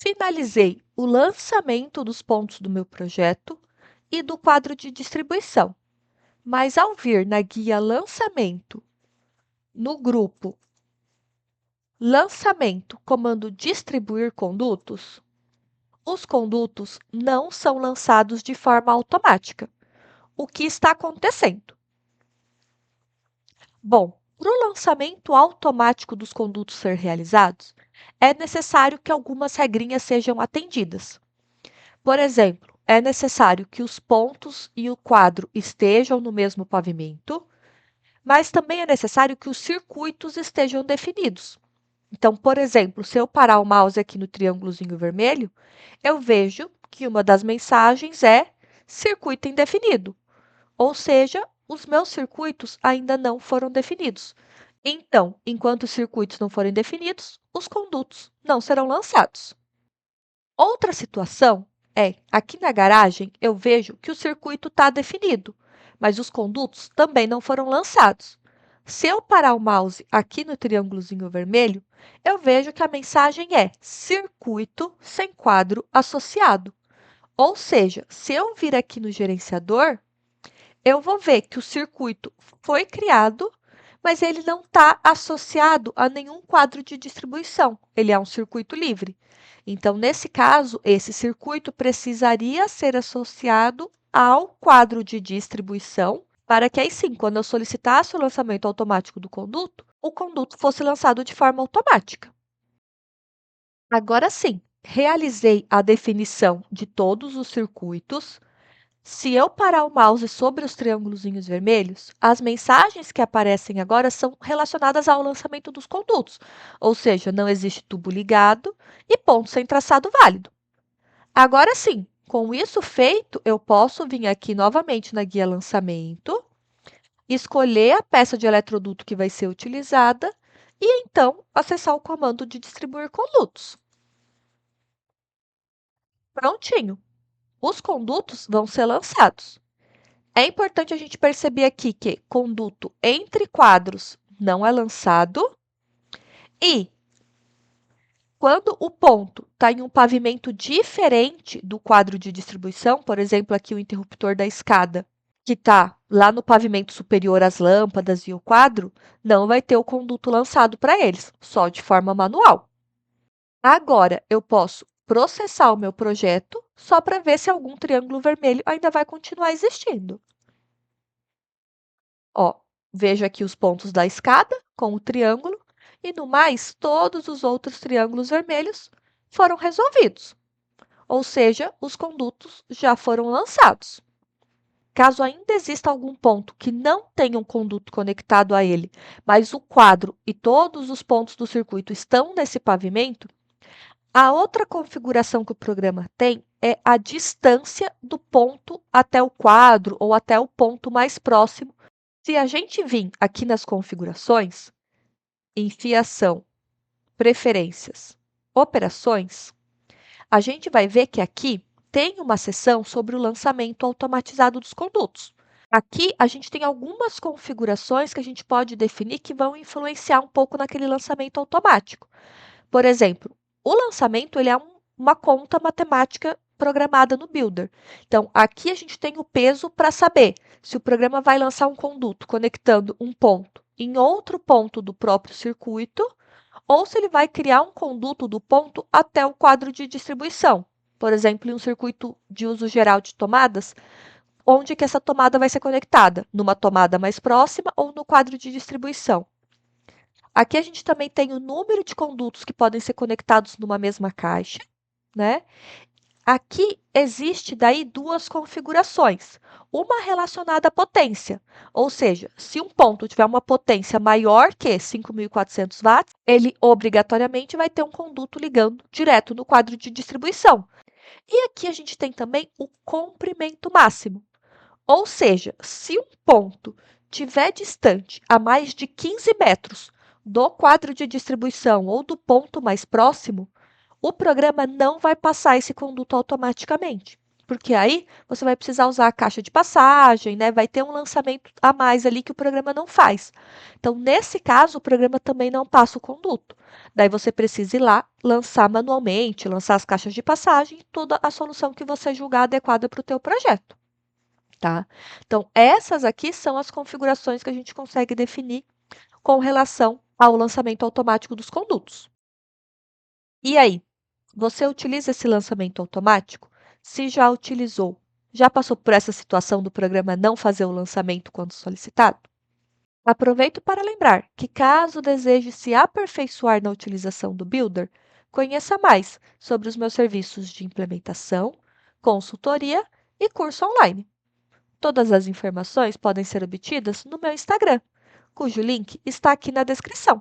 Finalizei o lançamento dos pontos do meu projeto e do quadro de distribuição, mas ao vir na guia Lançamento, no grupo Lançamento, comando Distribuir condutos, os condutos não são lançados de forma automática. O que está acontecendo? Bom, para o lançamento automático dos condutos ser realizados, é necessário que algumas regrinhas sejam atendidas. Por exemplo, é necessário que os pontos e o quadro estejam no mesmo pavimento, mas também é necessário que os circuitos estejam definidos. Então, por exemplo, se eu parar o mouse aqui no triângulozinho vermelho, eu vejo que uma das mensagens é circuito indefinido, ou seja, os meus circuitos ainda não foram definidos. Então, enquanto os circuitos não forem definidos, os condutos não serão lançados. Outra situação é, aqui na garagem, eu vejo que o circuito está definido, mas os condutos também não foram lançados. Se eu parar o mouse aqui no triângulozinho vermelho, eu vejo que a mensagem é circuito sem quadro associado. Ou seja, se eu vir aqui no gerenciador, eu vou ver que o circuito foi criado, mas ele não está associado a nenhum quadro de distribuição. Ele é um circuito livre. Então, nesse caso, esse circuito precisaria ser associado ao quadro de distribuição, para que aí sim, quando eu solicitasse o lançamento automático do conduto, o conduto fosse lançado de forma automática. Agora sim, realizei a definição de todos os circuitos. Se eu parar o mouse sobre os triângulozinhos vermelhos, as mensagens que aparecem agora são relacionadas ao lançamento dos condutos, ou seja, não existe tubo ligado e ponto sem traçado válido. Agora sim, com isso feito, eu posso vir aqui novamente na guia Lançamento, escolher a peça de eletroduto que vai ser utilizada e então acessar o comando de distribuir condutos. Prontinho! Os condutos vão ser lançados. É importante a gente perceber aqui que conduto entre quadros não é lançado e quando o ponto está em um pavimento diferente do quadro de distribuição, por exemplo, aqui o interruptor da escada, que está lá no pavimento superior às lâmpadas e o quadro, não vai ter o conduto lançado para eles, só de forma manual. Agora, eu posso processar o meu projeto só para ver se algum triângulo vermelho ainda vai continuar existindo. Ó, vejo aqui os pontos da escada com o triângulo e, no mais, todos os outros triângulos vermelhos foram resolvidos, ou seja, os condutos já foram lançados. Caso ainda exista algum ponto que não tenha um conduto conectado a ele, mas o quadro e todos os pontos do circuito estão nesse pavimento, a outra configuração que o programa tem é a distância do ponto até o quadro ou até o ponto mais próximo. Se a gente vir aqui nas configurações, em fiação, preferências, operações, a gente vai ver que aqui tem uma seção sobre o lançamento automatizado dos condutos. Aqui a gente tem algumas configurações que a gente pode definir que vão influenciar um pouco naquele lançamento automático. Por exemplo, o lançamento ele é uma conta matemática programada no Builder. Então, aqui a gente tem o peso para saber se o programa vai lançar um conduto conectando um ponto em outro ponto do próprio circuito ou se ele vai criar um conduto do ponto até o quadro de distribuição. Por exemplo, em um circuito de uso geral de tomadas, onde que essa tomada vai ser conectada? Numa tomada mais próxima ou no quadro de distribuição? Aqui a gente também tem o número de condutos que podem ser conectados numa mesma caixa, né? Aqui existe daí duas configurações. Uma relacionada à potência, ou seja, se um ponto tiver uma potência maior que 5.400 watts, ele obrigatoriamente vai ter um conduto ligando direto no quadro de distribuição. E aqui a gente tem também o comprimento máximo, ou seja, se um ponto estiver distante a mais de 15 metros do quadro de distribuição ou do ponto mais próximo, o programa não vai passar esse conduto automaticamente. Porque aí você vai precisar usar a caixa de passagem, né? Vai ter um lançamento a mais ali que o programa não faz. Então, nesse caso, o programa também não passa o conduto. Daí você precisa ir lá, lançar manualmente, lançar as caixas de passagem, toda a solução que você julgar adequada para o teu projeto, tá? Então, essas aqui são as configurações que a gente consegue definir com relação ao lançamento automático dos condutos. E aí, você utiliza esse lançamento automático? Se já utilizou, já passou por essa situação do programa não fazer o lançamento quando solicitado? Aproveito para lembrar que, caso deseje se aperfeiçoar na utilização do Builder, conheça mais sobre os meus serviços de implementação, consultoria e curso online. Todas as informações podem ser obtidas no meu Instagram, cujo link está aqui na descrição.